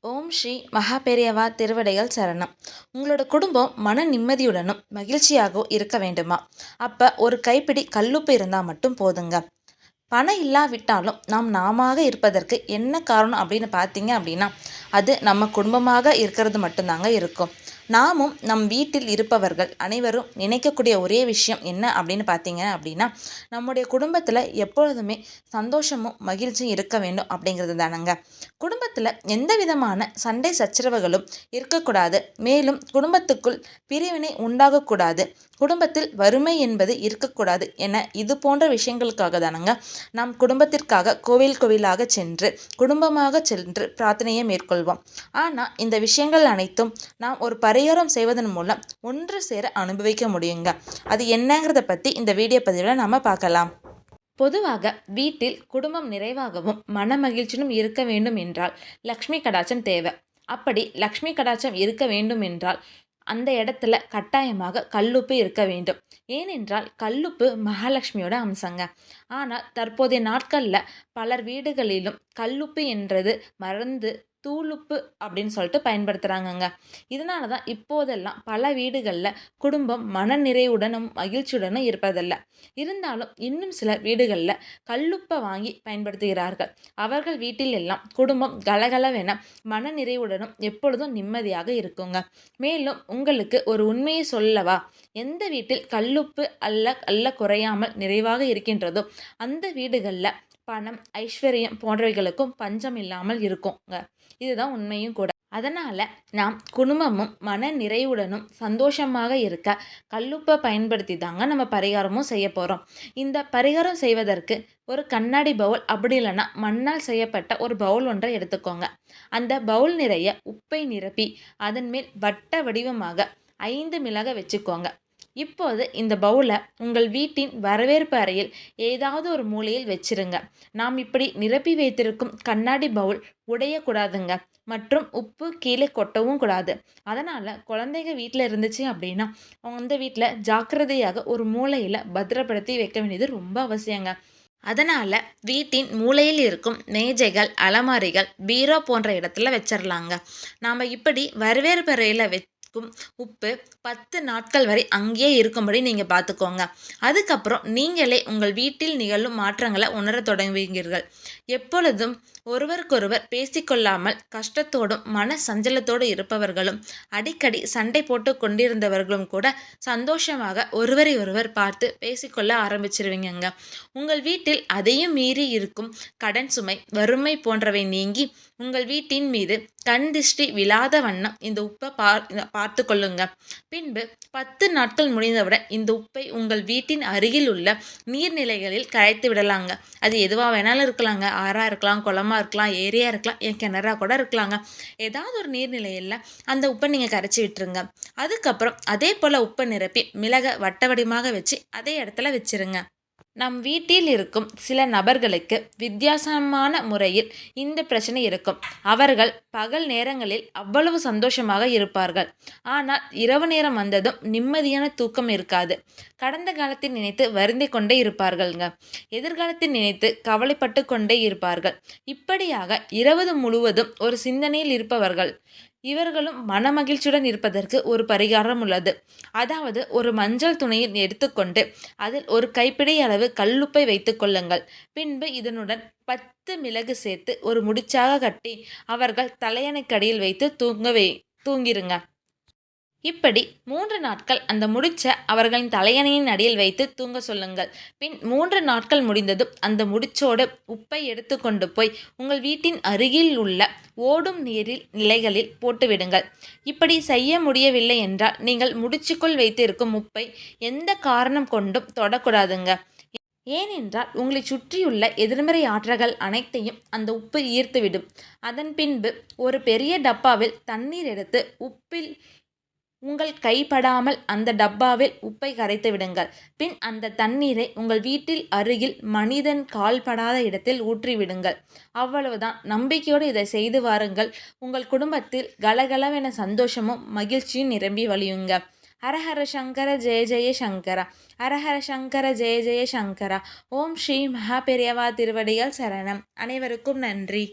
ஓம் ஸ்ரீ மகாபெரியவா திருவடிகள் சரணம். உங்களோட குடும்பம் மன நிம்மதியுடனும் மகிழ்ச்சியாகவும் இருக்க வேண்டுமா? அப்போ ஒரு கைப்பிடி கல்லுப்பு இருந்தால் மட்டும் போதுங்க. பணம் இல்லாவிட்டாலும் நாமாக இருப்பதற்கு என்ன காரணம் அப்படின்னு பார்த்தீங்க அப்படின்னா, அது நம்ம குடும்பமாக இருக்கிறது மட்டும்தாங்க இருக்கும். நாமும் நம் வீட்டில் இருப்பவர்கள் அனைவரும் நினைக்கக்கூடிய ஒரே விஷயம் என்ன அப்படின்னு பார்த்தீங்க அப்படின்னா, நம்முடைய குடும்பத்தில் எப்பொழுதுமே சந்தோஷமும் மகிழ்ச்சியும் இருக்க வேண்டும் அப்படிங்கிறது தானங்க. குடும்பத்தில் எந்த விதமான சண்டை சச்சரவுகளும் இருக்கக்கூடாது. மேலும் குடும்பத்துக்குள் பிரிவினை உண்டாகக்கூடாது. குடும்பத்தில் வறுமை என்பது இருக்கக்கூடாது என இது போன்ற விஷயங்களுக்காக தானங்க நாம் குடும்பத்திற்காக கோவில் கோவிலாக சென்று குடும்பமாக சென்று பிரார்த்தனையை மேற்கொள்வோம். ஆனால் இந்த விஷயங்கள் அனைத்தும் நாம் ஒரு பரிகாரம் செய்வதன் மூலம் ஒன்று சேர அனுபவிக்க முடியுங்க. அது என்னங்கிறத பற்றி இந்த வீடியோ பதிவில் நாம் பார்க்கலாம். பொதுவாக வீட்டில் குடும்பம் நிறைவாகவும் மன மகிழ்ச்சியும் இருக்க வேண்டும் என்றால் லக்ஷ்மி கடாட்சம் தேவை. அப்படி லக்ஷ்மி கடாட்சம் இருக்க வேண்டும் என்றால் அந்த இடத்துல கட்டாயமாக கல்லுப்பு இருக்க வேண்டும். ஏனென்றால் கல்லுப்பு மகாலட்சுமியோட அம்சங்க. ஆனால் தற்போதைய நாட்களில் பலர் வீடுகளிலும் கல்லுப்பு என்றது மறந்து தூளுப்பு அப்படின்னு சொல்லிட்டு பயன்படுத்துகிறாங்கங்க. இதனால தான் இப்போதெல்லாம் பல வீடுகளில் குடும்பம் மன நிறைவுடனும் மகிழ்ச்சியுடனும் இருப்பதில்லை. இருந்தாலும் இன்னும் சில வீடுகளில் கல்லுப்பை வாங்கி பயன்படுத்துகிறார்கள். அவர்கள் வீட்டில் எல்லாம் குடும்பம் கலகலவென மன நிறைவுடனும் எப்பொழுதும் நிம்மதியாக இருக்குங்க. மேலும் உங்களுக்கு ஒரு உண்மையை சொல்லவா? எந்த வீட்டில் கல்லுப்பு அல்ல குறையாமல் நிறைவாக இருக்கின்றதோ அந்த வீடுகளில் பணம் ஐஸ்வர்யம் போன்றவைகளுக்கும் பஞ்சம் இல்லாமல் இருக்குங்க. இதுதான் உண்மையும் கூட. அதனால நாம் குடும்பமும் மன நிறைவுடனும் சந்தோஷமாக இருக்க கல்லுப்பை பயன்படுத்தி தாங்க நம்ம பரிகாரமும் செய்ய போகிறோம். இந்த பரிகாரம் செய்வதற்கு ஒரு கண்ணாடி பவுல் அப்படி இல்லைன்னா மண்ணால் செய்யப்பட்ட ஒரு பவுல் ஒன்றை எடுத்துக்கோங்க. அந்த பவுல் நிறைய உப்பை நிரப்பி அதன் மேல் வட்ட வடிவமாக 5 மிளகை வச்சுக்கோங்க. இப்போது இந்த பவுலை உங்கள் வீட்டின் வரவேற்பு அறையில் ஏதாவது ஒரு மூலையில் வச்சிருங்க. நாம் இப்படி நிரப்பி வைத்திருக்கும் கண்ணாடி பவுல் உடையக்கூடாதுங்க. மற்றும் உப்பு கீழே கொட்டவும் கூடாது. அதனால் குழந்தைங்க வீட்டில் இருந்துச்சு அப்படின்னா அந்த வீட்டில் ஜாக்கிரதையாக ஒரு மூலையில் பத்திரப்படுத்தி வைக்க வேண்டியது ரொம்ப அவசியங்க. அதனால் வீட்டின் மூலையில் இருக்கும் மேஜைகள் அலமாரிகள் பீரோ போன்ற இடத்துல வச்சிடலாங்க. நாம் இப்படி வரவேற்பு அறையில் உப்பு 10 நாட்கள் வரை அங்கேயே இருக்கும்படி நீங்கள் பார்த்துக்கோங்க. அதுக்கப்புறம் நீங்களே உங்கள் வீட்டில் நிகழும் மாற்றங்களை உணர தொடங்குவீர்கள். எப்பொழுதும் ஒருவருக்கொருவர் பேசிக்கொள்ளாமல் கஷ்டத்தோடும் மன சஞ்சலத்தோடு இருப்பவர்களும் அடிக்கடி சண்டை போட்டு கொண்டிருந்தவர்களும் கூட சந்தோஷமாக ஒருவரை ஒருவர் பார்த்து பேசிக்கொள்ள ஆரம்பிச்சிருவீங்க. உங்கள் வீட்டில் அதையும் மீறி இருக்கும் கடன் சுமை வறுமை போன்றவை நீங்கி உங்கள் வீட்டின் மீது கண் திஷ்டி விழாத வண்ணம் இந்த உப்பை பார்த்து கொள்ளுங்க. பின்பு 10 நாட்கள் முடிந்தவுடன் இந்த உப்பை உங்கள் வீட்டின் அருகில் உள்ள நீர்நிலைகளில் கரைத்து விடலாங்க. அது எதுவாக வேணாலும் இருக்கலாங்க. ஆறா இருக்கலாம், குளமா இருக்கலாம், ஏரியா இருக்கலாம், என் கிணறா கூட இருக்கலாங்க. ஏதாவது ஒரு நீர்நிலையில் அந்த உப்பை நீங்கள் கரைச்சி விட்டுருங்க. அதுக்கப்புறம் அதே போல் உப்பை நிரப்பி மிளகை வட்ட வடிவமாக வச்சு அதே இடத்துல வச்சிருங்க. நம் வீட்டில் இருக்கும் சில நபர்களுக்கு வித்தியாசமான முறையில் இந்த பிரச்சனை இருக்கும். அவர்கள் பகல் நேரங்களில் அவ்வளவு சந்தோஷமாக இருப்பார்கள். ஆனால் இரவு நேரம் வந்ததும் நிம்மதியான தூக்கம் இருக்காது. கடந்த காலத்தை நினைத்து வருந்தி கொண்டே இருப்பார்கள்ங்க. எதிர்காலத்தை நினைத்து கவலைப்பட்டு கொண்டே இருப்பார்கள். இப்படியாக இரவு முழுவதும் ஒரு சிந்தனையில் இருப்பவர்கள். இவர்களும் மனமகிழ்ச்சியுடன் இருப்பதற்கு ஒரு பரிகாரம் உள்ளது. அதாவது ஒரு மஞ்சள் துணியில் எடுத்துக்கொண்டு அதில் ஒரு கைப்பிடி அளவு கல்லுப்பை வைத்துக் கொள்ளுங்கள். பின்பு இதனுடன் 10 மிளகு சேர்த்து ஒரு முடிச்சாக கட்டி அவர்கள் தலையணைக்கடியில் வைத்து தூங்கிருங்க. இப்படி 3 நாட்கள் அந்த முடிச்ச அவர்களின் தலையணையின் அடியில் வைத்து தூங்க சொல்லுங்கள். பின் 3 நாட்கள் முடிந்ததும் அந்த முடிச்சோடு உப்பை எடுத்து கொண்டு போய் உங்கள் வீட்டின் அருகில் உள்ள ஓடும் நீரில் நிலைகளில் போட்டுவிடுங்கள். இப்படி செய்ய முடியவில்லை என்றால் நீங்கள் முடிச்சுக்குள் வைத்திருக்கும் உப்பை எந்த காரணம் கொண்டும் தொடக்கூடாதுங்க. ஏனென்றால் உங்களை சுற்றியுள்ள எதிர்மறை ஆற்றல்கள் அனைத்தையும் அந்த உப்பு ஈர்த்துவிடும். அதன் பின்பு ஒரு பெரிய டப்பாவில் தண்ணீர் எடுத்து உப்பில் உங்கள் கைப்படாமல் அந்த டப்பாவில் உப்பை கரைத்து விடுங்கள். பின் அந்த தண்ணீரை உங்கள் வீட்டில் அருகில் மனிதன் கால்படாத இடத்தில் ஊற்றிவிடுங்கள். அவ்வளவுதான். நம்பிக்கையோடு இதை செய்து வாருங்கள். உங்கள் குடும்பத்தில் கலகலவென சந்தோஷமும் மகிழ்ச்சியும் நிரம்பி வழியுங்க. ஹரஹர சங்கர ஜெய ஜெய சங்கரா. ஹரஹர சங்கர ஜெய ஜெய சங்கரா. ஓம் ஸ்ரீ மகா பெரியவா திருவடிகள் சரணம். அனைவருக்கும் நன்றி.